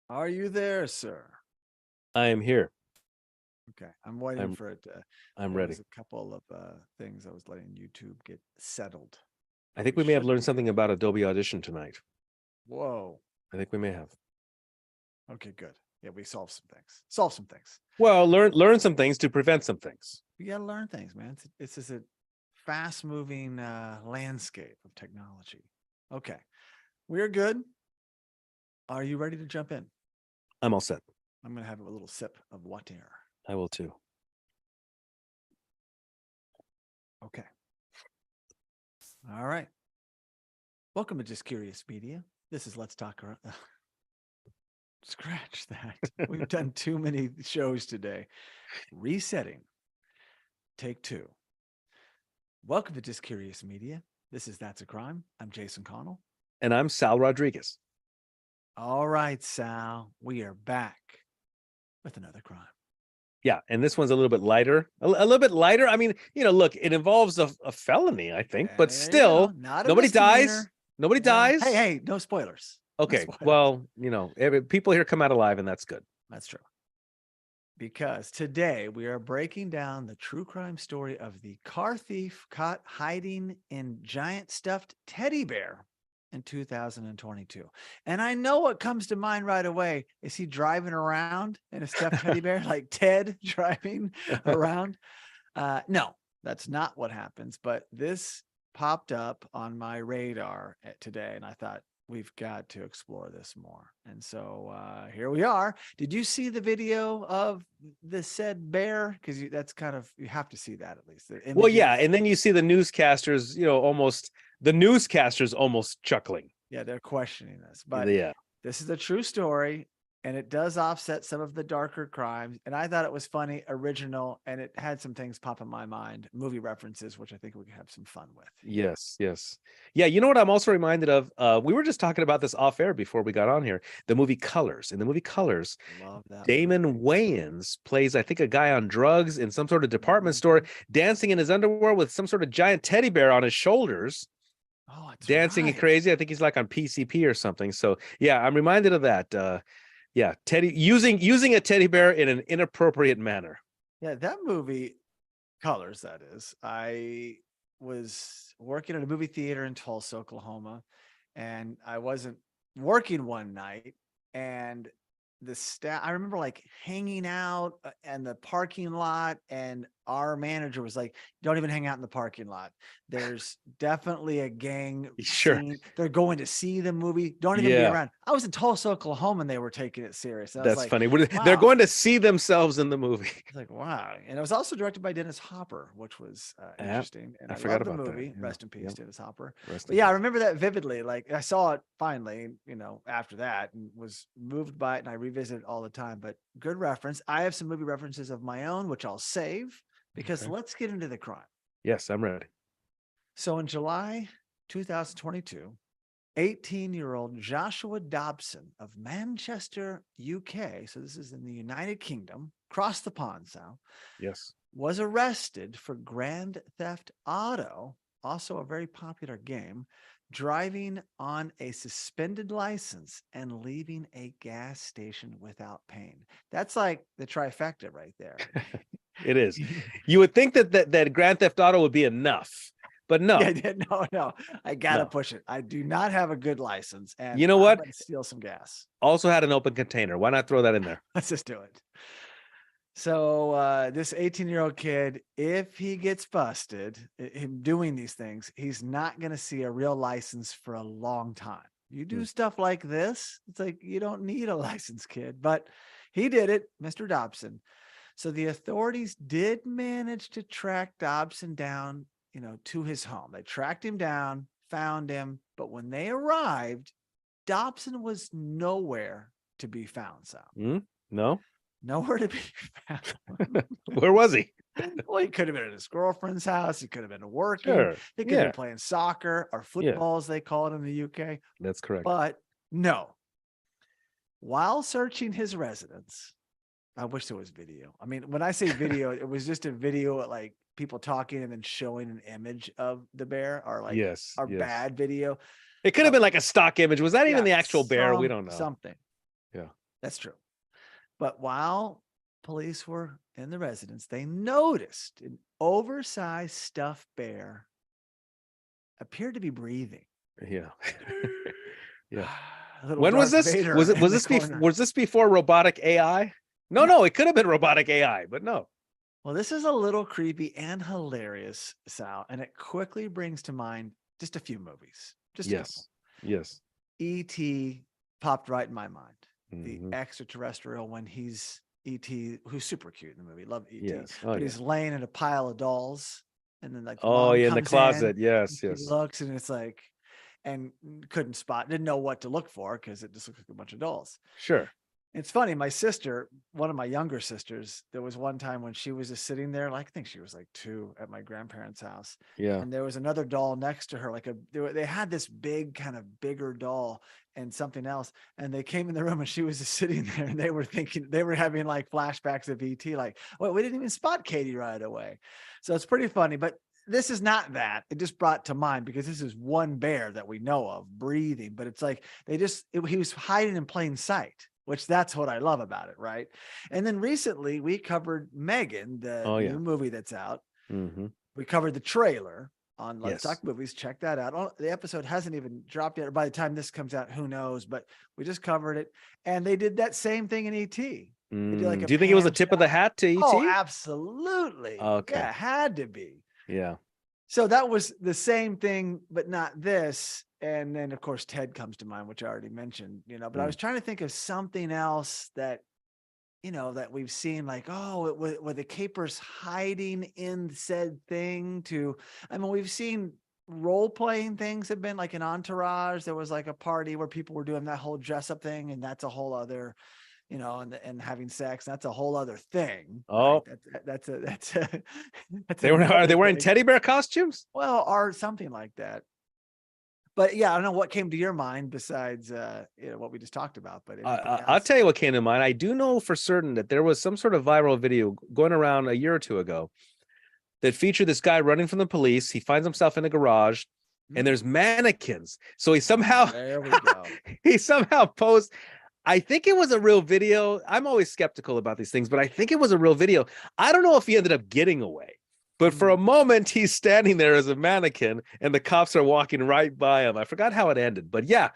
Are you there, sir? I am here. Okay, I'm waiting I'm for it to. I'm There ready. was a couple of things I was letting YouTube get settled, I but think we we may have should learned be good. something about Adobe Audition tonight. Whoa. I think we may have. Okay, good. Yeah, we solved some things. Solved some things. Well, learn some things to prevent some things. We gotta learn things, man. It's just a fast-moving landscape of technology. Okay, we're good. Are you ready to jump in? I'm all set. I'm gonna have a little sip of water. I will too. Okay. All right. Welcome to Just Curious Media. This is Let's Talk. Scratch that. We've done too many shows today. Resetting. Take two. Welcome to Just Curious Media. This is That's a Crime. I'm Jason Connell. And I'm Sal Rodriguez. All right, Sal. We are back with another crime. Yeah, and this one's a little bit lighter. A little bit lighter. I mean, look, it involves a felony, I think, but There you go. still, Not a nobody dies. misdemeanor. Nobody Well, dies. hey, no spoilers. No Okay, spoilers. well, people here come out alive, and that's good. That's true. Because today we are breaking down the true crime story of the car thief caught hiding in giant stuffed teddy bear in 2022. And I know what comes to mind right away. Is he driving around in a stuffed teddy bear like Ted driving around? No, that's not what happens. But this popped up on my radar today. And I thought, we've got to explore this more. And so here we are. Did you see the video of the said bear? Because that's kind of, you have to see that at least. Well, yeah, and then you see the newscasters, almost chuckling. Yeah, they're questioning this. But Yeah. this is a true story. And it does offset some of the darker crimes. And I thought it was funny, original, and it had some things pop in my mind, movie references, which I think we could have some fun with. Yes. Yeah, you know what I'm also reminded of? We were just talking about this off air before we got on here. The movie Colors. In the movie Colors, Love that Damon movie. Wayans plays, I think, a guy on drugs in some sort of department store, dancing in his underwear with some sort of giant teddy bear on his shoulders. Oh, it's dancing right. crazy. I think he's like on PCP or something. So yeah, I'm reminded of that. Yeah, Teddy using a teddy bear in an inappropriate manner. Yeah, that movie, Colors, that is. I was working at a movie theater in Tulsa, Oklahoma, and I wasn't working one night, and the staff, I remember like hanging out in the parking lot, and our manager was like, don't even hang out in the parking lot. There's definitely a gang Sure. scene. They're going to see the movie. Don't even be Yeah. around. I was in Tulsa, Oklahoma, and they were taking it serious. And I was That's like, funny. They're wow. going to see themselves in the movie. It's like, wow. And it was also directed by Dennis Hopper, which was interesting. And I I forgot love the about that. movie. Yeah. Rest in peace, Dennis Hopper. Rest But in yeah, I peace. remember that vividly. Like I saw it finally, after that, and was moved by it, and I revisit it all the time. But good reference. I have some movie references of my own, which I'll save because Okay. let's get into the crime. Yes, I'm ready. So in July 2022, 18-year-old Joshua Dobson of Manchester, UK, so this is in the United Kingdom, across the pond, Sal, Yes. was arrested for Grand Theft Auto, also a very popular game, driving on a suspended license and leaving a gas station without paying. That's like the trifecta right there. It is. You would think that Grand Theft Auto would be enough, but no. Yeah, no. I gotta push it. I do not have a good license, and you know what? I'm gonna steal some gas. Also had an open container. Why not throw that in there? Let's just do it. So this 18-year-old kid, if he gets busted him doing these things, he's not going to see a real license for a long time. You do stuff like this, it's like you don't need a license, kid. But he did it, Mr. Dobson. So the authorities did manage to track Dobson down, to his home. They tracked him down, found him, but when they arrived, Dobson was nowhere to be found. So no. Nowhere to be found. Where was he? Well, he could have been at his girlfriend's house. He could have been working. Sure. He could have been playing soccer or football, as they call it in the UK. That's correct. But no. While searching his residence, I wish there was video. I mean, when I say video, it was just a video of like people talking and then showing an image of the bear, or like bad video. It could have been like a stock image. Was that even the actual bear? We don't know. Something. Yeah. That's true. But while police were in the residence, they noticed an oversized stuffed bear appeared to be breathing. Yeah. Yeah. A little When was Darth this? Vader in the corner. Was this before robotic AI? No, No. no, it could have been robotic AI, but no. Well, this is a little creepy and hilarious, Sal, and it quickly brings to mind just a few movies, just a couple. Yes. Yes. E.T. popped right in my mind. The Mhm. extraterrestrial when he's E.T., who's super cute in the movie. Love E.T. Yes. Oh But yeah. he's laying in a pile of dolls. And then like the Oh mom yeah, in the comes in, closet. Yes. he Yes. looks and it's like, and couldn't spot, didn't know what to look for because it just looks like a bunch of dolls. Sure. It's funny, my sister, one of my younger sisters, there was one time when she was just sitting there, like I think she was like 2 at my grandparents' house, Yeah. and there was another doll next to her, like they had this big kind of bigger doll and something else, and they came in the room and she was just sitting there, and they were thinking they were having like flashbacks of ET, like, well, we didn't even spot Katie right away, so it's pretty funny, but. This is not that. It just brought to mind because this is one bear that we know of breathing, but it's like he was hiding in plain sight, which that's what I love about it, right? And then recently we covered Megan, the Oh yeah. new movie that's out. Hmm. We covered the trailer on Let's Yes. Talk Movies. Check that out. The episode hasn't even dropped yet. Or by the time this comes out, who knows? But we just covered it. And they did that same thing in ET. They did like a Do you think it was a pan tip of the shot. hat to Oh, ET? absolutely. Okay. Yeah, had to be. Yeah. So that was the same thing, but not this. And then, of course, Ted comes to mind, which I already mentioned, but I was trying to think of something else that, that we've seen like, oh, were the capers hiding in said thing I mean, we've seen role playing things have been like an Entourage. There was like a party where people were doing that whole dress up thing. And that's a whole other, and having sex, that's a whole other thing, right? Oh, That's that's are another they wearing thing. teddy bear costumes? Well, or something like that. But yeah, I don't know what came to your mind besides what we just talked about, but anything I'll else? tell you what came to mind. I do know for certain that there was some sort of viral video going around a year or two ago that featured this guy running from the police. He finds himself in a garage and there's mannequins. So he somehow There we go. he somehow posed. I think it was a real video. I'm always skeptical about these things, but I think it was a real video. I don't know if he ended up getting away. But for a moment, he's standing there as a mannequin, and the cops are walking right by him. I forgot how it ended, but yeah,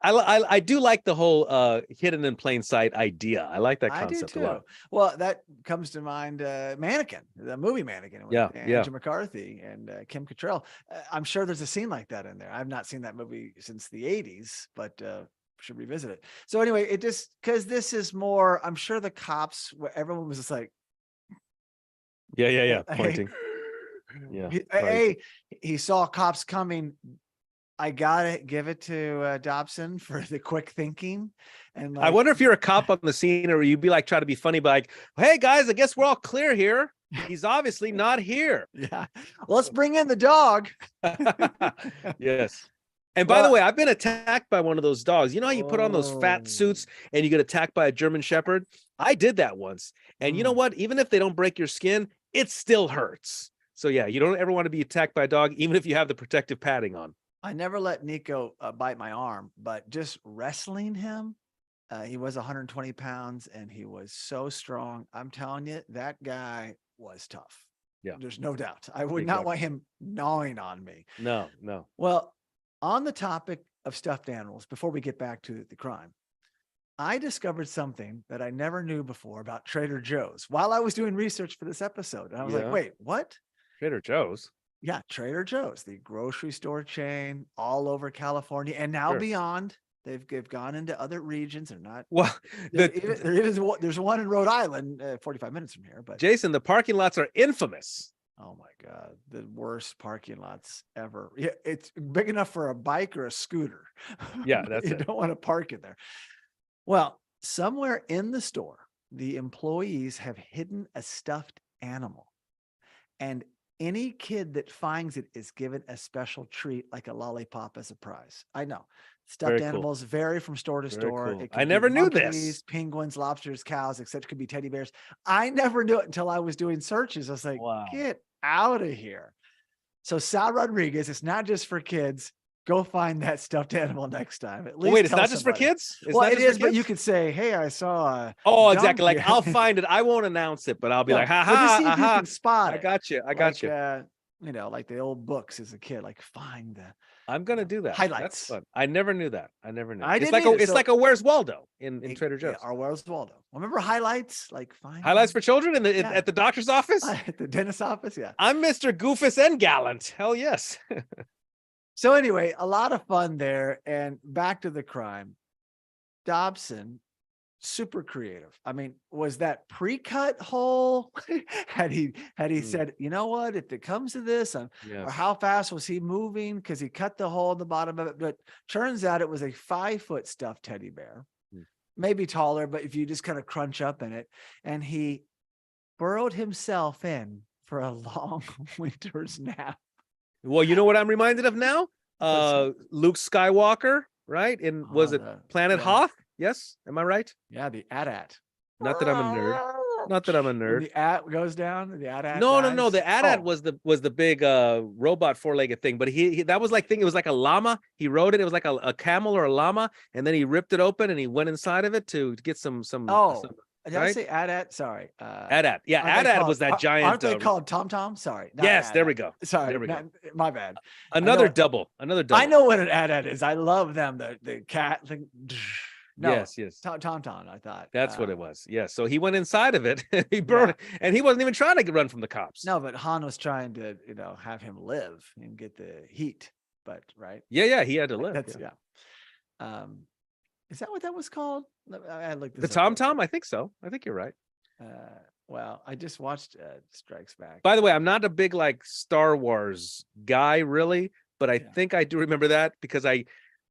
I do like the whole hidden in plain sight idea. I like that I do concept a lot. too. Well, that comes to mind, Mannequin, the movie Mannequin with Yeah, yeah. Andrew McCarthy and Kim Cattrall. I'm sure there's a scene like that in there. I've not seen that movie since the 80s, but should revisit it. So anyway, it just because this is more, I'm sure the cops, everyone was just like, Yeah, hey, pointing. Yeah, hey, he saw cops coming. I gotta give it to Dobson for the quick thinking. And I wonder if you're a cop on the scene, or you'd be like try to be funny, but like, hey guys, I guess we're all clear here. He's obviously not here. yeah, let's bring in the dog. Yes. And by the way, I've been attacked by one of those dogs. You know how you put on those fat suits and you get attacked by a German Shepherd? I did that once. And you know what? Even if they don't break your skin, it still hurts. So yeah, you don't ever want to be attacked by a dog, even if you have the protective padding on. I never let Nico bite my arm, but just wrestling him, he was 120 pounds and he was so strong. I'm telling you, that guy was tough. Yeah. There's no doubt. I would not want him gnawing on me. No. Well, on the topic of stuffed animals, before we get back to the crime, I discovered something that I never knew before about Trader Joe's while I was doing research for this episode. And I was like, wait, what? Trader Joe's? Yeah, Trader Joe's, the grocery store chain all over California and now beyond. They've gone into other regions. They're not. Well, there's one in Rhode Island, 45 minutes from here. But Jason, the parking lots are infamous. Oh my God, the worst parking lots ever. Yeah, it's big enough for a bike or a scooter. Yeah, that's you don't want to park it there. Well, somewhere in the store, the employees have hidden a stuffed animal, and any kid that finds it is given a special treat, like a lollipop as a prize. I know stuffed animals vary from store to store. Cool. I never knew this. Penguins, lobsters, cows, etc. Could be teddy bears. I never knew it until I was doing searches. I was like, get out of here. So Sal Rodriguez, it's not just for kids. go find that stuffed animal next time. At least Well, wait, it's tell not just for somebody. kids? It's Well, not it just for is, but you kids? could say, "Hey, I saw a Oh, exactly. Like, donkey." I'll find it. I won't announce it, but I'll be No, like, well, just ha see if you ha, can spot I it. got you. I got Like, you. like the old books as a kid, like find the I'm gonna do that. That's highlights. fun. I never knew that. I never knew. I It's didn't like a either. it's So like a Where's Waldo in Trader Joe's. Our Wells Waldo. Remember highlights? Like find Highlights for children in the yeah. at the doctor's office. At the dentist's office. Yeah. I'm Mr. Goofus and Gallant. Hell yes. So anyway, a lot of fun there. And back to the crime. Dobson, super creative. I mean, was that pre-cut hole? had he said, you know what, if it comes to this, or how fast was he moving? Because he cut the hole in the bottom of it. But turns out it was a 5-foot stuffed teddy bear, maybe taller, but if you just kind of crunch up in it, and he burrowed himself in for a long winter's nap. Well, you know what I'm reminded of now? Luke Skywalker, right? Was it Planet Hoth? Yes, am I right? Yeah, the AT-AT. Not that I'm a nerd. Not that I'm a nerd. When the AT goes down, the AT-AT. No. The AT-AT was the big robot 4-legged thing, but he that was like thing. It was like a llama. He rode it. It was like a camel or a llama, and then he ripped it open and he went inside of it to get some. Did I say AT-AT? Sorry. AT-AT. Yeah, AT-AT was that giant. Aren't they called TomTom? Sorry. Yes, AT-AT. there we go. Sorry, there we go. My bad. Another double. I know what an AT-AT is. I love them. The cat thing. No, yes. TomTom, I thought. That's what it was. Yeah. So he went inside of it. He burned it, and he wasn't even trying to run from the cops. No, but Han was trying to, have him live and get the heat. But right. Yeah, he had to live. That's is that what that was called? I looked the TomTom. I think so. I think you're right. Well, I just watched Strikes Back. By the way, I'm not a big like Star Wars guy, really, but I think I do remember that because I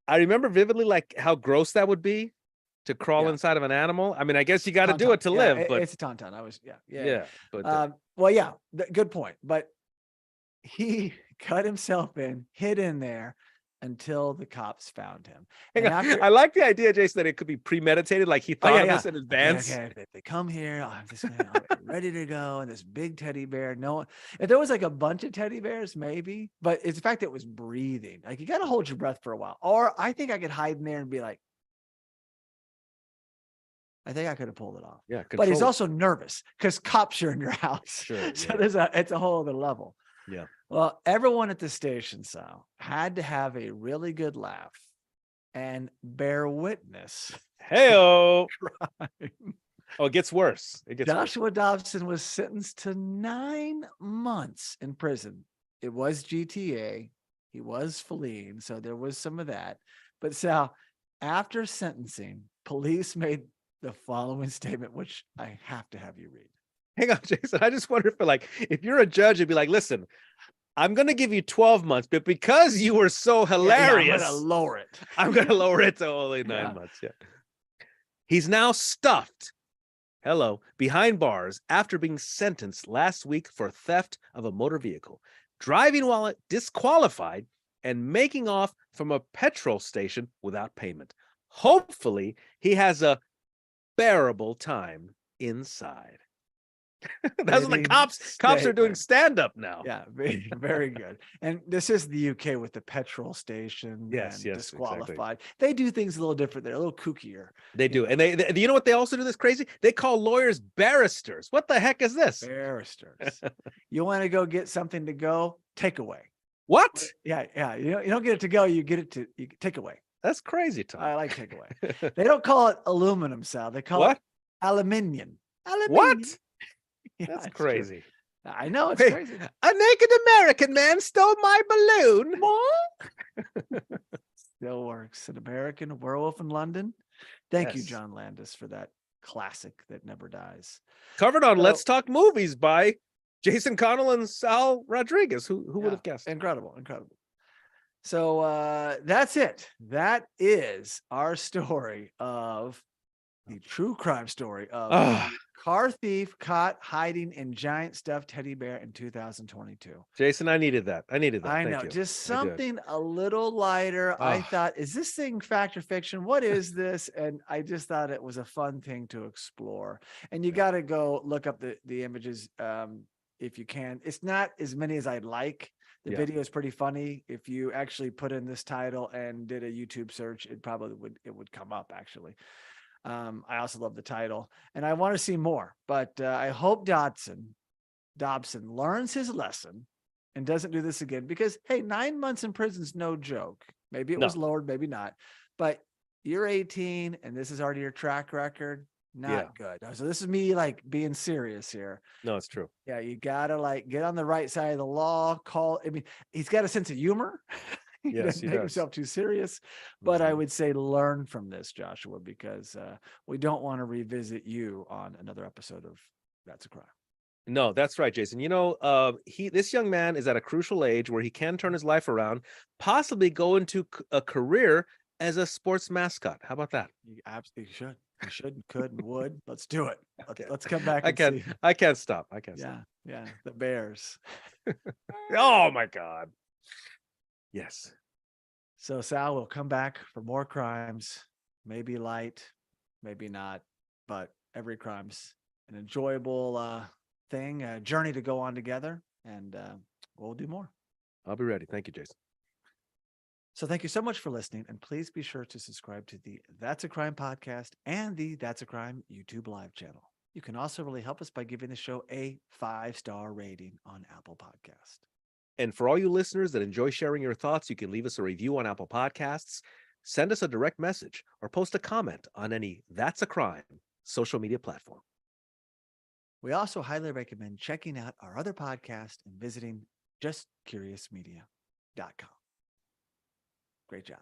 remember vividly like how gross that would be to crawl inside of an animal. I mean, I guess you got to do it to live, but it's a tauntaun. I was But well, yeah, good point. But he cut himself in, hid in there until the cops found him. I like the idea, Jason, that it could be premeditated, like he thought of this in advance. Okay, if they come here, I'm just ready to go. And this big teddy bear. If there was like a bunch of teddy bears, maybe, but it's the fact that it was breathing. Like you got to hold your breath for a while. Or I think I could hide in there and be like, I think I could have pulled it off. Yeah, but he's also nervous because cops are in your house. Sure, so it's a whole other level. Yeah. Well, everyone at the station, had to have a really good laugh and bear witness. Hey-o. Oh, it gets worse. Joshua Dobson was sentenced to 9 months in prison. It was GTA. He was fleeing, so there was some of that. But Sal, after sentencing, police made the following statement, which I have to have you read. Hang on, Jason. I just wonder if you're a judge, you'd be like, listen, I'm going to give you 12 months, but because you were so hilarious, I'm going to lower it. I'm going to lower it to only 9 months. Yeah. He's now stuffed, behind bars after being sentenced last week for theft of a motor vehicle, driving while disqualified, and making off from a petrol station without payment. Hopefully, he has a bearable time inside. That's what the cops are doing stand-up now. Yeah, very, very good. And this is the UK with the petrol station. Yes, disqualified. Exactly. They do things a little different. They're a little kookier. They do. And they you know what they also do this crazy? They call lawyers barristers. What the heck is this? Barristers. You want to go get something to go? Take away. What? Yeah. You don't get it to go. You get it to take away. That's crazy, Tom. I like take away. They don't call it aluminum, Sal. They call it aluminium. What? Yeah, that's crazy. True. I know it's crazy. A naked American man stole my balloon. Still works. An American Werewolf in London. Thank you, John Landis, for that classic that never dies. Covered on Let's Talk Movies by Jason Connell and Sal Rodriguez. Who would have guessed? Incredible. So that's it. That is our story of the true crime story of car thief caught hiding in giant stuffed teddy bear in 2022. Jason, I needed that. I know. Just something a little lighter. I thought, is this thing fact or fiction? What is this? And I just thought it was a fun thing to explore. And you got to go look up the images if you can. It's not as many as I'd like. The Yeah. video is pretty funny. If you actually put in this title and did a YouTube search, it would come up actually. I also love the title, and I want to see more. But I hope Dobson learns his lesson and doesn't do this again. Because hey, 9 months in prison is no joke. Maybe it was No. lowered, maybe not. But you're 18, and this is already your track record. Not good. So this is me like being serious here. No, it's true. Yeah, you gotta like get on the right side of the law. I mean, he's got a sense of humor. He Yes, doesn't he take does. himself too serious. But I Mhm. would say learn from this, Joshua, because we don't want to revisit you on another episode of That's a Crime. No, that's right, Jason. This young man is at a crucial age where he can turn his life around, possibly go into a career as a sports mascot. How about that? You absolutely should. You should, and could, and would. Let's do it. Okay. Let's come back I and can't. see. I can't stop. I can't stop. Yeah, the Bears. Oh my God. Yes. So Sal will come back for more crimes, maybe light, maybe not, but every crime's an enjoyable thing, a journey to go on together, and we'll do more. I'll be ready. Thank you, Jason. So thank you so much for listening, and please be sure to subscribe to the That's a Crime podcast and the That's a Crime YouTube live channel. You can also really help us by giving the show a 5-star rating on Apple Podcast. And for all you listeners that enjoy sharing your thoughts, you can leave us a review on Apple Podcasts, send us a direct message, or post a comment on any That's a Crime social media platform. We also highly recommend checking out our other podcast and visiting justcuriousmedia.com. Great job.